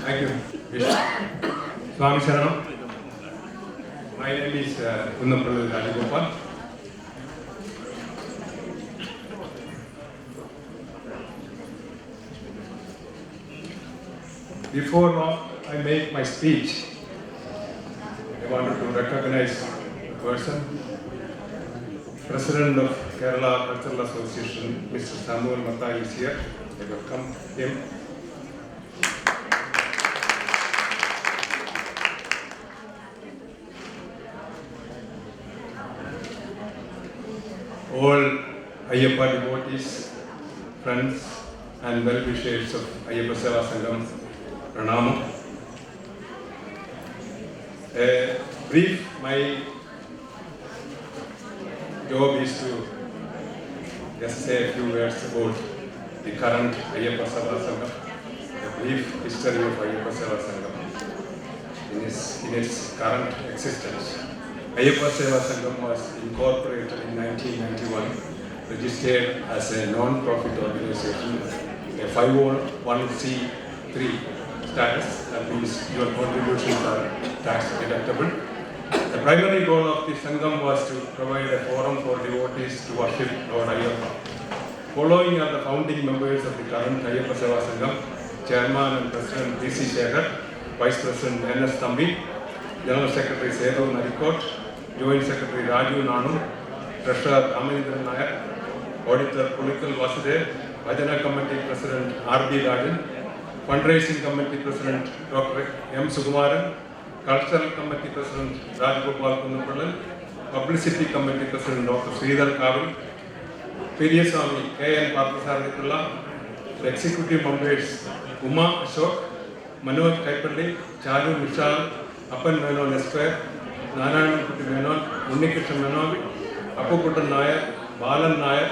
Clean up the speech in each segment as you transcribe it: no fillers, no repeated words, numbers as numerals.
Thank you, Bishop. Swami Sharanam. My name is Unnapralal Rajagopal. Before I make my speech, I wanted to recognize the person, President of Kerala Cultural Association, Mr. Samuel Mathai is here. I welcome him. All Ayyappa devotees, friends and well-wishers of Ayyappa Seva Sangam, Pranamam. Brief, my job is to just say a few words about the current Ayyappa Seva Sangam, a brief history of Ayyappa Seva Sangam in its current existence. Ayyappa Seva Sangam was incorporated in 1991, registered as a non-profit organization, a 501c3 status, that means your contributions are tax deductible. The primary goal of the Sangam was to provide a forum for devotees to worship Lord Ayyappa. Following are the founding members of the current Ayyappa Seva Sangam: Chairman and President P.C. Shekhar, Vice President N.S. Thambi, General Secretary Sedu Narikot, Joint Secretary Raju Nanu, Treasurer Ramendran Nair, Auditor Pulikal Vasudev, Bhajana Committee President R.B. Rajan, Fundraising Committee President Dr. M. Sukumaran, Cultural Committee President Rajagopal Kunnapralal, Publicity Committee President Dr. Sridhar Kavil, Periyaswamy K.N. Parthasarathy, the Executive Members Uma Ashok, Manoj Kaipalli, Charu Vishal, Appan Menon Esquire, Narayan Kuti Menon, Unnikrishnan Menon, Appukuttan Nair, Balan Nair,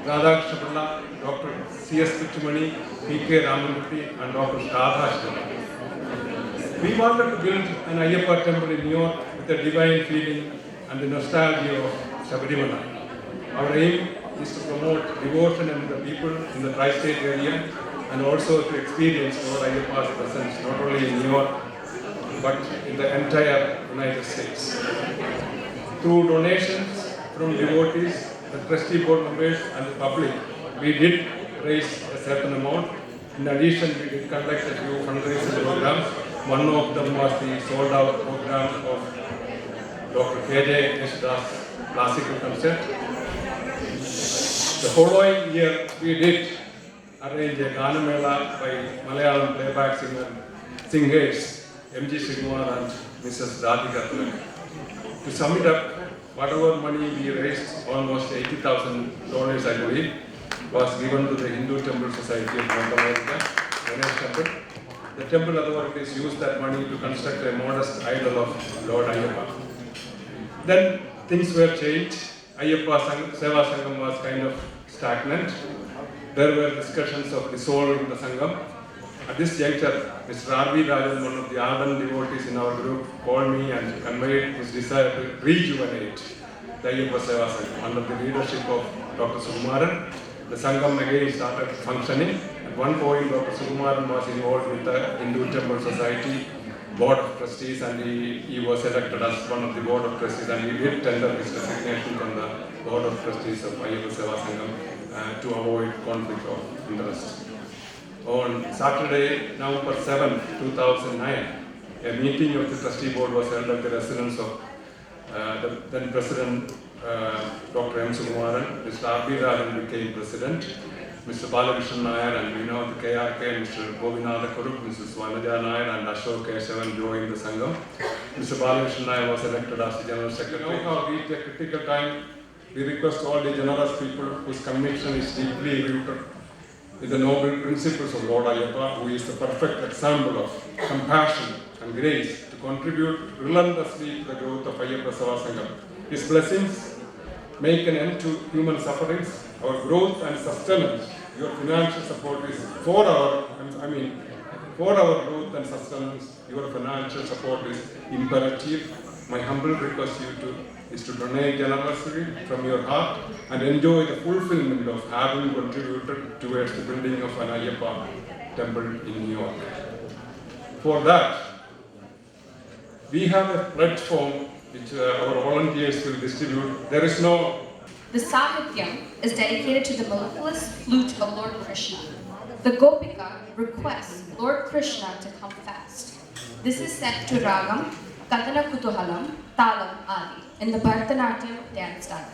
Radhakrishna, Dr. C.S. Pichumani, P.K. Ramamurthy and Dr. Shradha Ashwini. We wanted to build an Ayyappa temple in New York with a divine feeling and the nostalgia of Sabarimala. Our aim is to promote devotion among the people in the tri-state area and also to experience Lord Ayyappa's presence not only in New York but in the entire United States. Through donations from devotees, the trustee board members and the public, we did raise a certain amount. In addition, we did conduct a few fundraising programs. One of them was the sold out program of Dr. K.J. Yeshdas classical concert. The following year, we did arrange a Ganamela by Malayalam playback singers M.G. Srikumar and Mrs. Radhika Tilak. To sum it up, whatever money we raised, almost $80,000 I believe, was given to the Hindu Temple Society of North America, Ganesh Temple. The temple authorities used that money to construct a modest idol of Lord Ayyappa. Then things were changed. Ayyappa Seva Sangam was kind of stagnant. There were discussions of dissolving the Sangam. At this juncture, Mr. R.B. Rajan, one of the ardent devotees in our group, called me and conveyed his desire to rejuvenate the Ayyappa Seva Sangam. Under the leadership of Dr. Sukumaran, the Sangam again started functioning. At one point, Dr. Sukumaran was involved with the Hindu Temple Society Board of Trustees and he was elected as one of the Board of Trustees and he did tender his resignation from the Board of Trustees of Ayyappa Seva Sangam to avoid conflict of interest. On Saturday, November 7, 2009, a meeting of the trustee board was held at the residence of the then President Dr. M. Sukumaran. Mr. R.B. Rajan became President. Mr. Balakrishnan Nair and Vinod KRK, Mr. Govinatha Kuruk, Mrs. Vanaja Nair and Ashok Kesavan joined the Sangam. Mr. Balakrishnan Nair was elected as the General Secretary. Now we reached a critical time. We request all the generous people whose conviction is deeply rooted with the noble principles of Lord Ayyappa, who is the perfect example of compassion and grace, to contribute relentlessly to the growth of Ayyappa Seva Sangam. His blessings make an end to human sufferings, our growth and sustenance. Your financial support is for our growth and sustenance. Your financial support is imperative. My humble request is to donate generously from your heart and enjoy the fulfillment of having contributed towards the building of an Ayyappa Temple in New York. For that, we have a pledge form which our volunteers will distribute. There is no... The Sahityam is dedicated to the mellifluous flute of Lord Krishna. The Gopika requests Lord Krishna to come fast. This is set to Ragam, Kadana Kutuhalam, Talam, Adi in the Bharatanatyam dance style.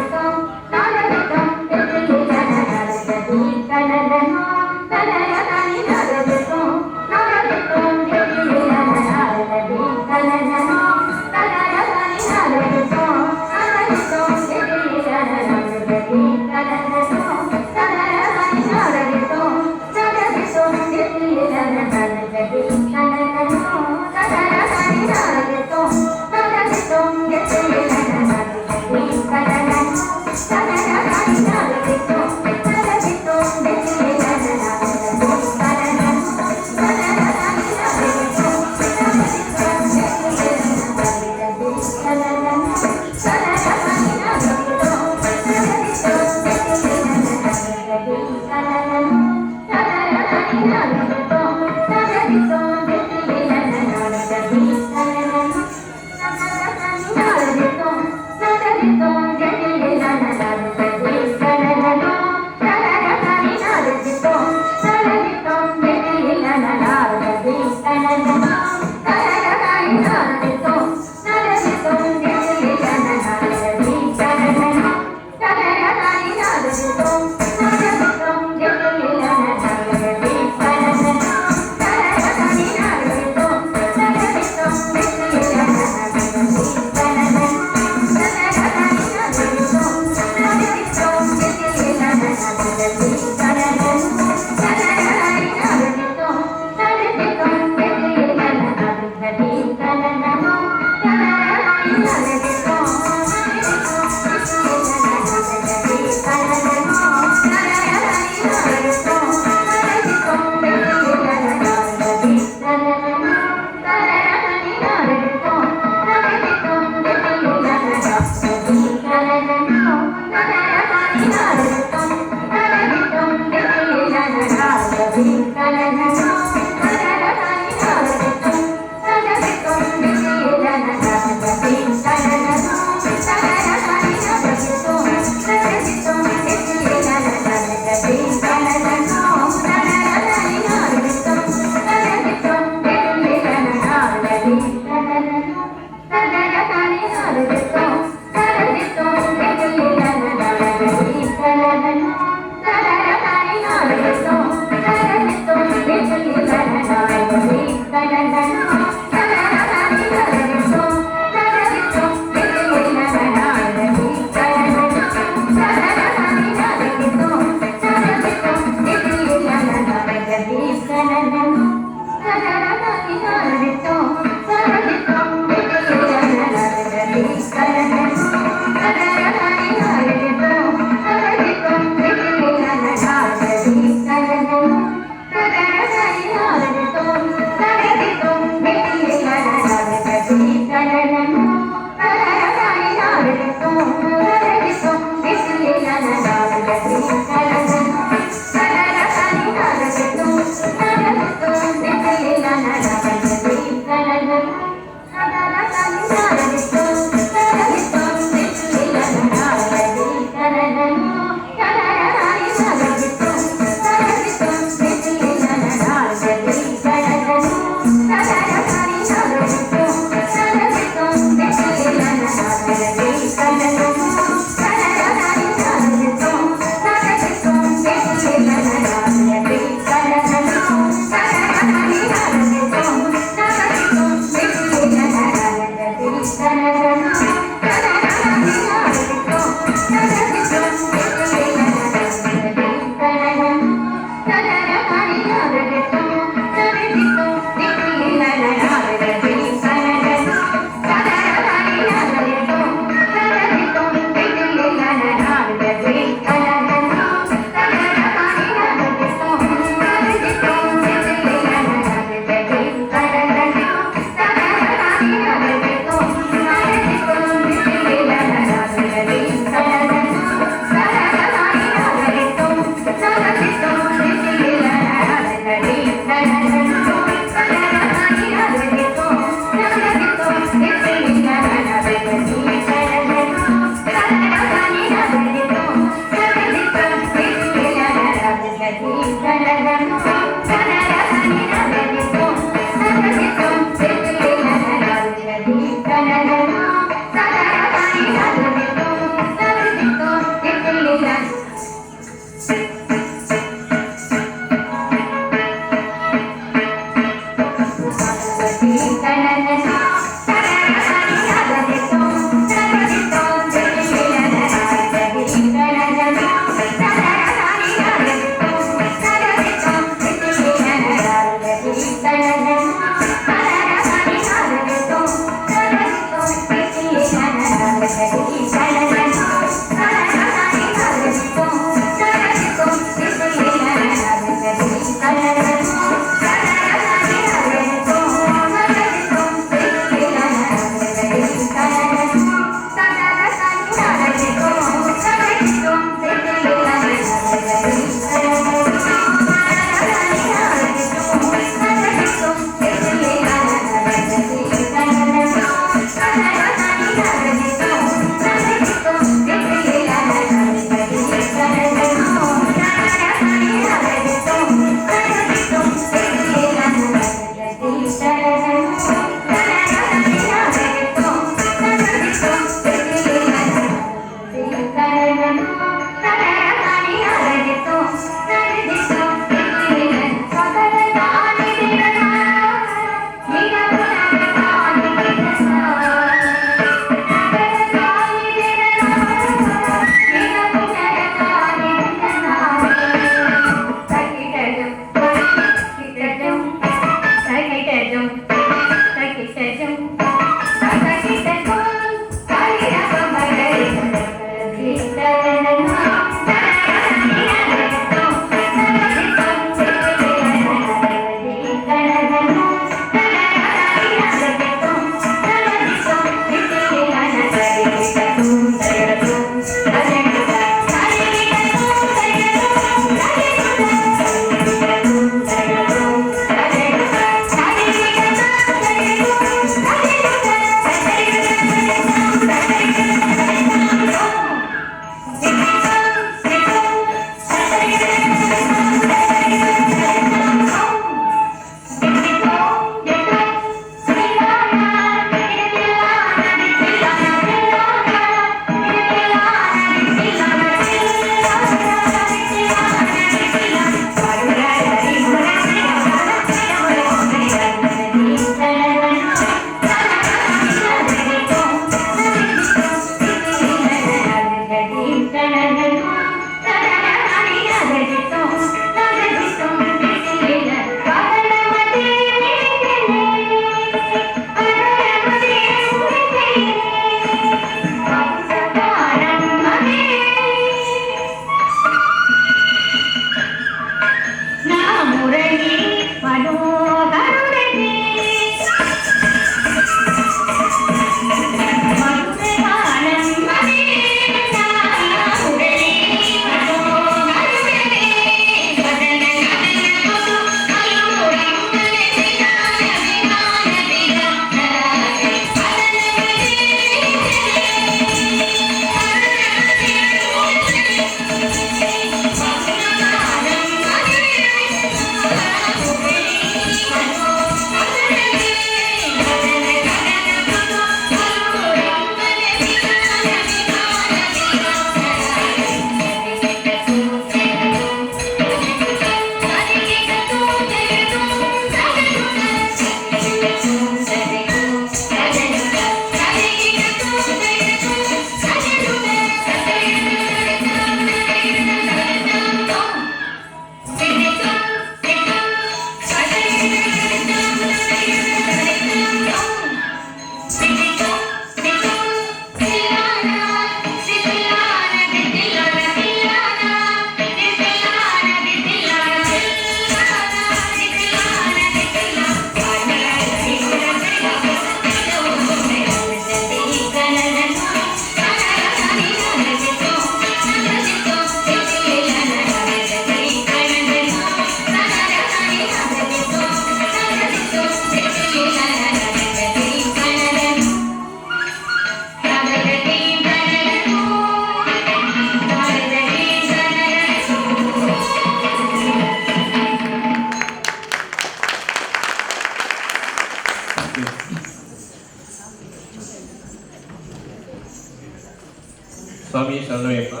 Swami Sarnayappa.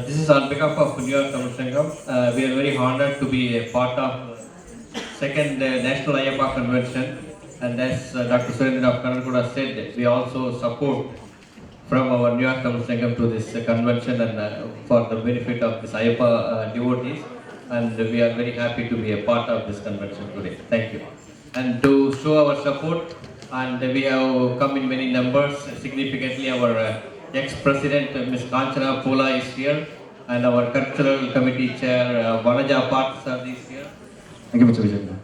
This is on behalf of New York Tamil Sangam. We are very honored to be a part of second National Ayappa Convention, and as Dr. Surendra of Kannarkuda said, we also support from our New York Tamil Sangam to this convention and for the benefit of this Ayappa devotees, and we are very happy to be a part of this convention today. Thank you. And to show our support, and we have come in many numbers, significantly our ex-president Ms. Kanchana Pola is here, and our cultural committee chair Vanaja Parthasar is here. Thank you, Mr. Vijay.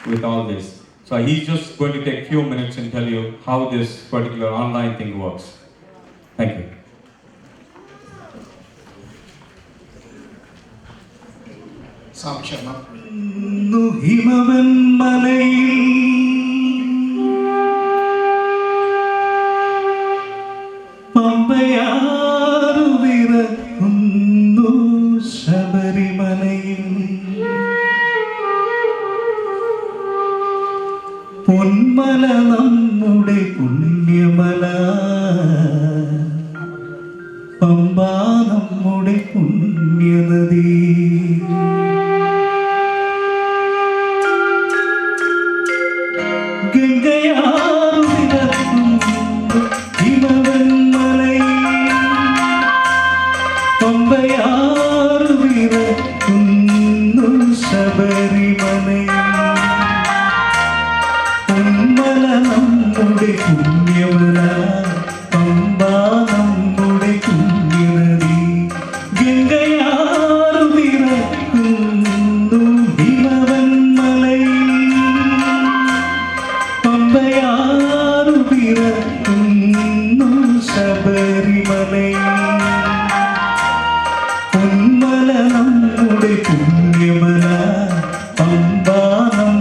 with all this. So he's just going to take a few minutes and tell you how this particular online thing works. Thank you. സാക്ഷമം ഹിമവൻ മലയിൽ പമ്പയാറു വിറക്കുന്നു ശബരിമലയിൽ പൊന്മല നമ്മുടെ പുണ്യമല പമ്പ നമ്മുടെ പുണ്യനദി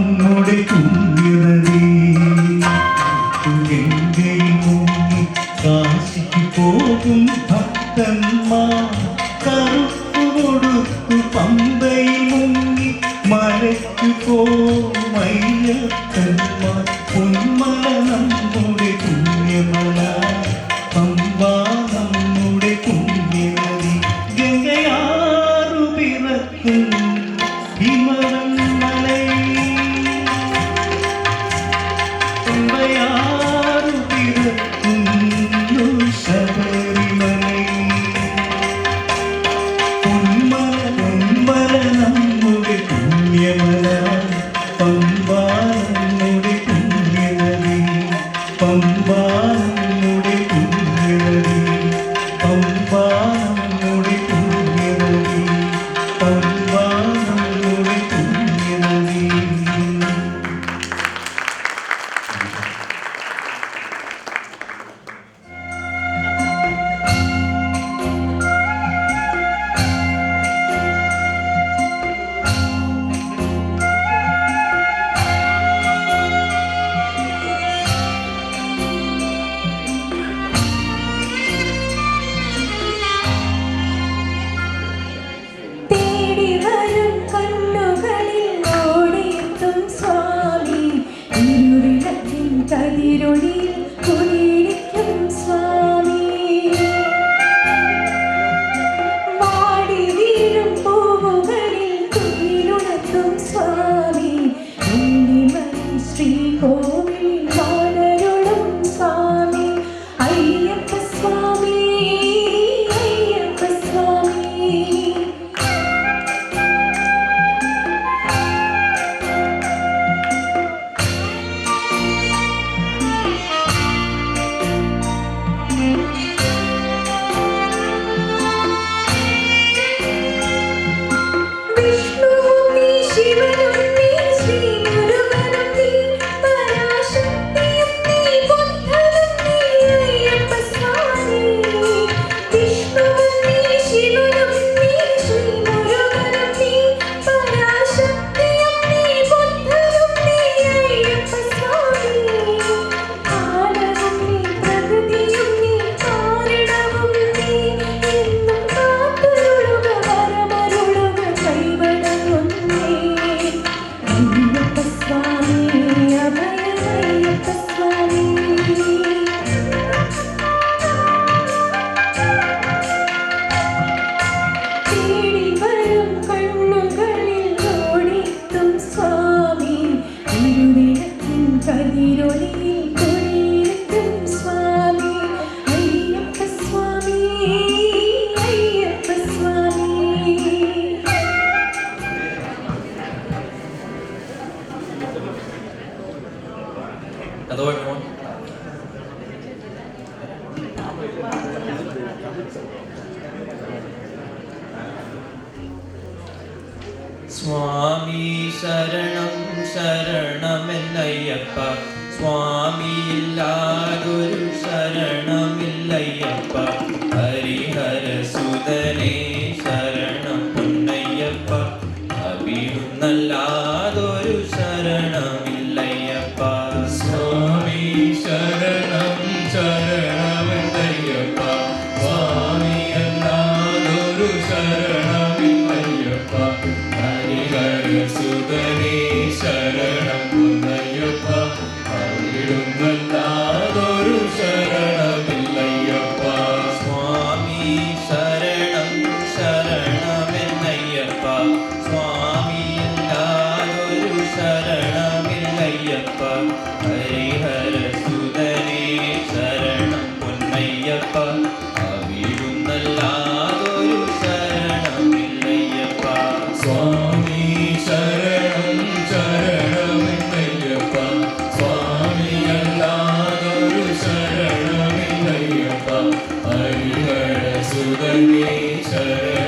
നമ്മുടെ പുണ്യനദി ഹിമവന്മലൈ പമ്പയാറു പിറക്കുന്നു ശബരിമലൈ പൊന്മല നമ്മുടെ പുണ്യമല പമ്പാ നമ്മുടെ പുണ്യനദി പമ്പാ നമ്മുടെ പുണ്യനദി പമ്പാ നമ്മുടെ പുണ്യനദി പമ്പാ നമ്മുടെ പുണ്യനദി. തേടി വരും കണ്ണുകളിൽ ഓടിയെത്തും സ്വാമി ഇരുളിടത്തിൻ കതിരൊളിയിൽ കുടിയിരിക്കും സ്വാമി വാടി വീഴും പൂവുകളിൽ തുയിലുണർത്തും സ്വാമി ഉണ്ണിമണി ശ്രീകോവിൽ വാണരുളും സ്വാമി അയ്യപ്പ സ്വാമി അയ്യപ്പ സ്വാമി. വിഷ്ണുവും നീ ശിവനും നീ ശ്രീമുരുകനും നീ പരാശക്തിയും നീ ബുദ്ധനും നീ അയ്യപ്പ സ്വാമി. വിഷ്ണുവും നീ ശിവനും നീ ശ്രീമുരുകനും നീ പരാശക്തിയും നീ ബുദ്ധനും നീ അയ്യപ്പ സ്വാമി. കാലവും നീ പ്രകൃതിയും നീ കാരണവും നീ എന്നും കാത്തരുളുക വരമരുളുക കൈവണങ്ങുന്നേ അയ്യപ്പ സ്വാമി അഭയമയ്യപ്പ സ്വാമി. തേടി വരും കണ്ണുകളിൽ ഓടിയെത്തും സ്വാമി ഇരുളിടത്തിൻ കതിരൊളിയിൽ കുടിയിരിക്കും സ്വാമി അയ്യപ്പ സ്വാമി അയ്യപ്പ സ്വാമി. Hello everyone. സ്വാമി ശരണം ശരണമെന്നയ്യപ്പ സ്വാമിയില്ലാതൊരു ശരണമില്ലയ്യപ്പ ഹരിഹരസുതനേ ശരണം പൊന്നയ്യപ്പ അവിടുന്നല്ലാതൊരു ശരണമില്ലയ്യപ്പ സ്വാമി ശരണം ശരണമെന്നയ്യപ്പ സ്വാമിയല്ലാതൊരു ശരണമില്ലയ്യപ്പ ഹരിഹരസുതനേ ശരണം പൊന്നയ്യപ്പ അവിടുന്നല്ലാതൊരു ശരണമില്ലയ്യപ്പ സ്വാമി ശരണം ശരണമെന്നയ്യപ്പ സ്വാമിയല്ലാതൊരു ശരണമില്ലയ്യപ്പ ഹരിഹരസുതനേ ശരണം പൊന്നയ്യപ്പ അവിടുന്നല്ലാതൊരു ശരണമില്ലയ്യപ്പ സ്വാമി ശരണം ശരണമെന്നയ്യപ്പ സ്വാമിയല്ലാതൊരു ശരണമില്ലയ്യപ്പ ഹരിഹരസുതനേ ശരണം